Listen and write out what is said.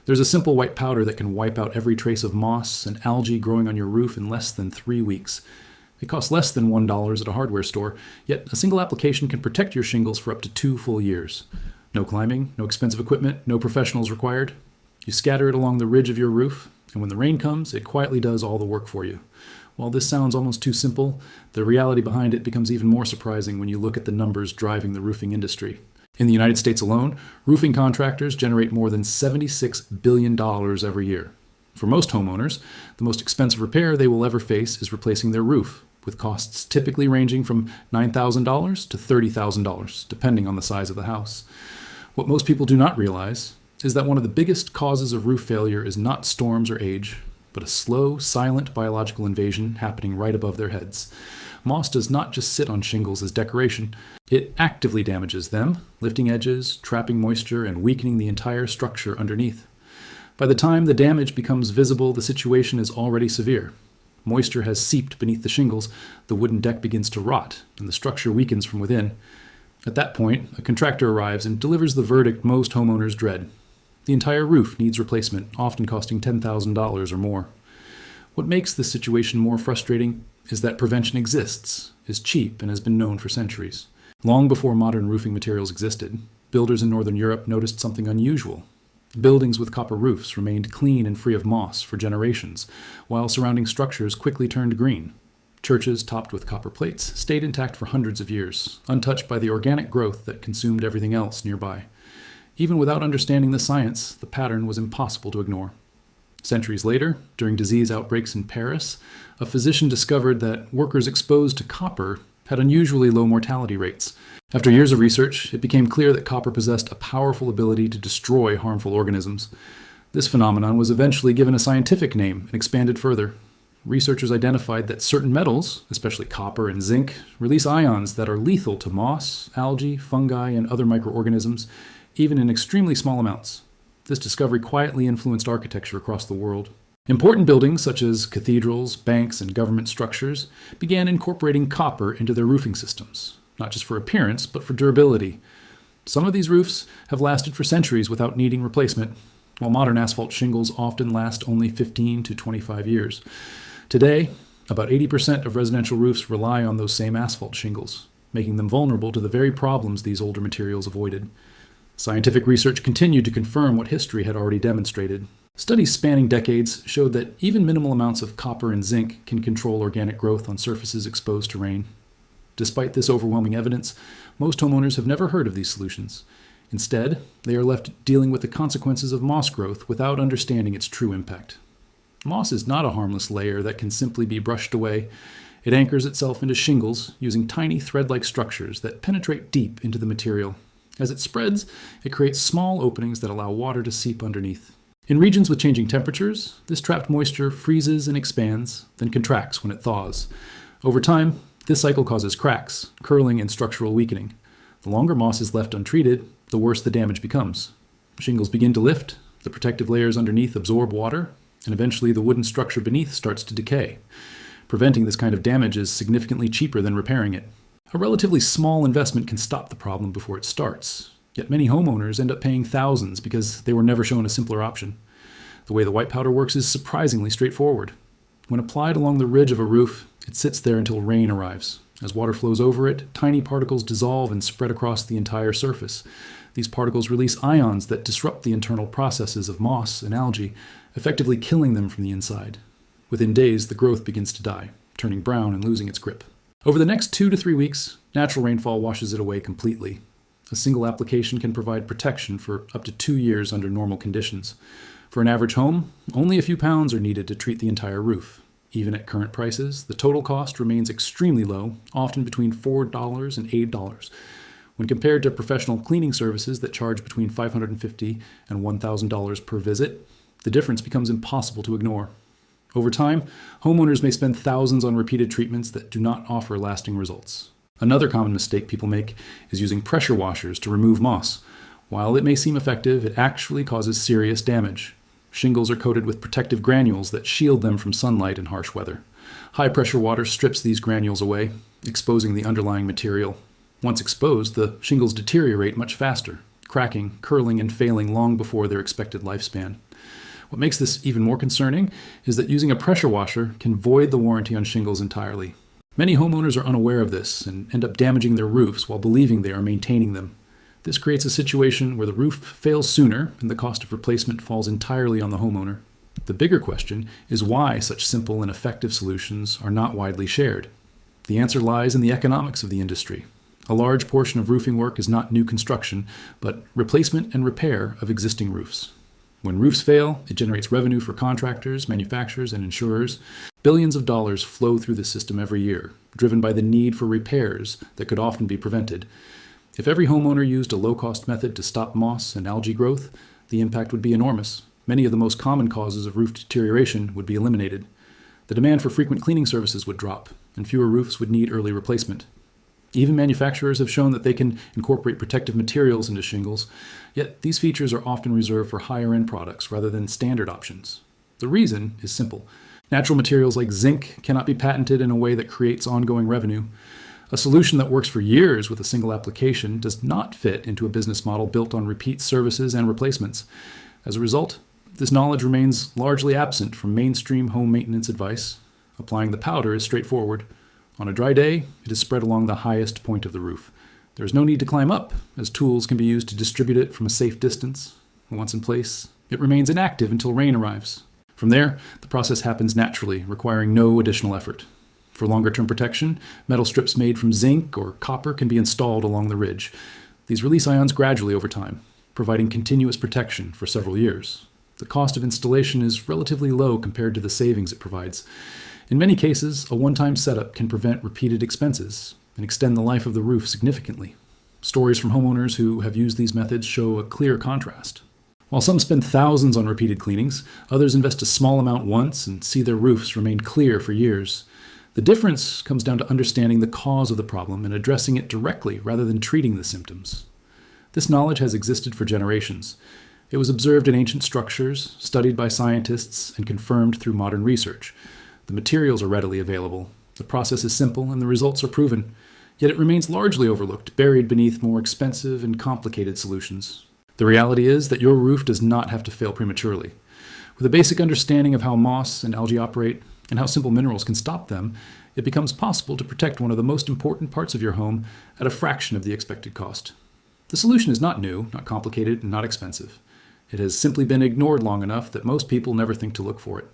There's a simple white powder that can wipe out every trace of moss and algae growing on your roof in less than 3 weeks. It costs less than $1 at a hardware store, yet a single application can protect your shingles for up to 2 full years. No climbing, no expensive equipment, no professionals required. You scatter it along the ridge of your roof, and when the rain comes, it quietly does all the work for you. While this sounds almost too simple, the reality behind it becomes even more surprising when you look at the numbers driving the roofing industry. In the United States alone, roofing contractors generate more than $76 billion every year. For most homeowners, the most expensive repair they will ever face is replacing their roof, with costs typically ranging from $9,000 to $30,000, depending on the size of the house. What most people do not realize is that one of the biggest causes of roof failure is not storms or age, but a slow, silent biological invasion happening right above their heads. Moss does not just sit on shingles as decoration. It actively damages them, lifting edges, trapping moisture, and weakening the entire structure underneath. By the time the damage becomes visible, the situation is already severe. Moisture has seeped beneath the shingles, the wooden deck begins to rot, and the structure weakens from within. At that point, a contractor arrives and delivers the verdict most homeowners dread. The entire roof needs replacement, often costing $10,000 or more. What makes this situation more frustrating is that prevention exists, is cheap, and has been known for centuries. Long before modern roofing materials existed, builders in Northern Europe noticed something unusual. Buildings with copper roofs remained clean and free of moss for generations, while surrounding structures quickly turned green. Churches topped with copper plates stayed intact for hundreds of years, untouched by the organic growth that consumed everything else nearby. Even without understanding the science, the pattern was impossible to ignore. Centuries later, during disease outbreaks in Paris, a physician discovered that workers exposed to copper had unusually low mortality rates. After years of research, it became clear that copper possessed a powerful ability to destroy harmful organisms. This phenomenon was eventually given a scientific name and expanded further. Researchers identified that certain metals, especially copper and zinc, release ions that are lethal to moss, algae, fungi, and other microorganisms, even in extremely small amounts. This discovery quietly influenced architecture across the world. Important buildings such as cathedrals, banks, and government structures began incorporating copper into their roofing systems, not just for appearance, but for durability. Some of these roofs have lasted for centuries without needing replacement, while modern asphalt shingles often last only 15 to 25 years. Today, about 80% of residential roofs rely on those same asphalt shingles, making them vulnerable to the very problems these older materials avoided. Scientific research continued to confirm what history had already demonstrated. Studies spanning decades showed that even minimal amounts of copper and zinc can control organic growth on surfaces exposed to rain. Despite this overwhelming evidence, most homeowners have never heard of these solutions. Instead, they are left dealing with the consequences of moss growth without understanding its true impact. Moss is not a harmless layer that can simply be brushed away. It anchors itself into shingles using tiny thread-like structures that penetrate deep into the material. As it spreads, it creates small openings that allow water to seep underneath. In regions with changing temperatures, this trapped moisture freezes and expands, then contracts when it thaws. Over time, this cycle causes cracks, curling, and structural weakening. The longer moss is left untreated, the worse the damage becomes. Shingles begin to lift, the protective layers underneath absorb water, and eventually the wooden structure beneath starts to decay. Preventing this kind of damage is significantly cheaper than repairing it. A relatively small investment can stop the problem before it starts, yet many homeowners end up paying thousands because they were never shown a simpler option. The way the white powder works is surprisingly straightforward. When applied along the ridge of a roof, it sits there until rain arrives. As water flows over it, tiny particles dissolve and spread across the entire surface. These particles release ions that disrupt the internal processes of moss and algae, effectively killing them from the inside. Within days, the growth begins to die, turning brown and losing its grip. Over the next 2 to 3 weeks, natural rainfall washes it away completely. A single application can provide protection for up to 2 years under normal conditions. For an average home, only a few pounds are needed to treat the entire roof. Even at current prices, the total cost remains extremely low, often between $4 and $8. When compared to professional cleaning services that charge between $550 and $1,000 per visit, the difference becomes impossible to ignore. Over time, homeowners may spend thousands on repeated treatments that do not offer lasting results. Another common mistake people make is using pressure washers to remove moss. While it may seem effective, it actually causes serious damage. Shingles are coated with protective granules that shield them from sunlight and harsh weather. High-pressure water strips these granules away, exposing the underlying material. Once exposed, the shingles deteriorate much faster, cracking, curling, and failing long before their expected lifespan. What makes this even more concerning is that using a pressure washer can void the warranty on shingles entirely. Many homeowners are unaware of this and end up damaging their roofs while believing they are maintaining them. This creates a situation where the roof fails sooner and the cost of replacement falls entirely on the homeowner. The bigger question is why such simple and effective solutions are not widely shared. The answer lies in the economics of the industry. A large portion of roofing work is not new construction, but replacement and repair of existing roofs. When roofs fail, it generates revenue for contractors, manufacturers, and insurers. Billions of dollars flow through the system every year, driven by the need for repairs that could often be prevented. If every homeowner used a low-cost method to stop moss and algae growth, the impact would be enormous. Many of the most common causes of roof deterioration would be eliminated. The demand for frequent cleaning services would drop, and fewer roofs would need early replacement. Even manufacturers have shown that they can incorporate protective materials into shingles, yet these features are often reserved for higher-end products rather than standard options. The reason is simple. Natural materials like zinc cannot be patented in a way that creates ongoing revenue. A solution that works for years with a single application does not fit into a business model built on repeat services and replacements. As a result, this knowledge remains largely absent from mainstream home maintenance advice. Applying the powder is straightforward. On a dry day, it is spread along the highest point of the roof. There is no need to climb up, as tools can be used to distribute it from a safe distance. Once in place, it remains inactive until rain arrives. From there, the process happens naturally, requiring no additional effort. For longer-term protection, metal strips made from zinc or copper can be installed along the ridge. These release ions gradually over time, providing continuous protection for several years. The cost of installation is relatively low compared to the savings it provides. In many cases, a one-time setup can prevent repeated expenses and extend the life of the roof significantly. Stories from homeowners who have used these methods show a clear contrast. While some spend thousands on repeated cleanings, others invest a small amount once and see their roofs remain clear for years. The difference comes down to understanding the cause of the problem and addressing it directly rather than treating the symptoms. This knowledge has existed for generations. It was observed in ancient structures, studied by scientists, and confirmed through modern research. The materials are readily available. The process is simple and the results are proven. Yet it remains largely overlooked, buried beneath more expensive and complicated solutions. The reality is that your roof does not have to fail prematurely. With a basic understanding of how moss and algae operate and how simple minerals can stop them, it becomes possible to protect one of the most important parts of your home at a fraction of the expected cost. The solution is not new, not complicated, and not expensive. It has simply been ignored long enough that most people never think to look for it.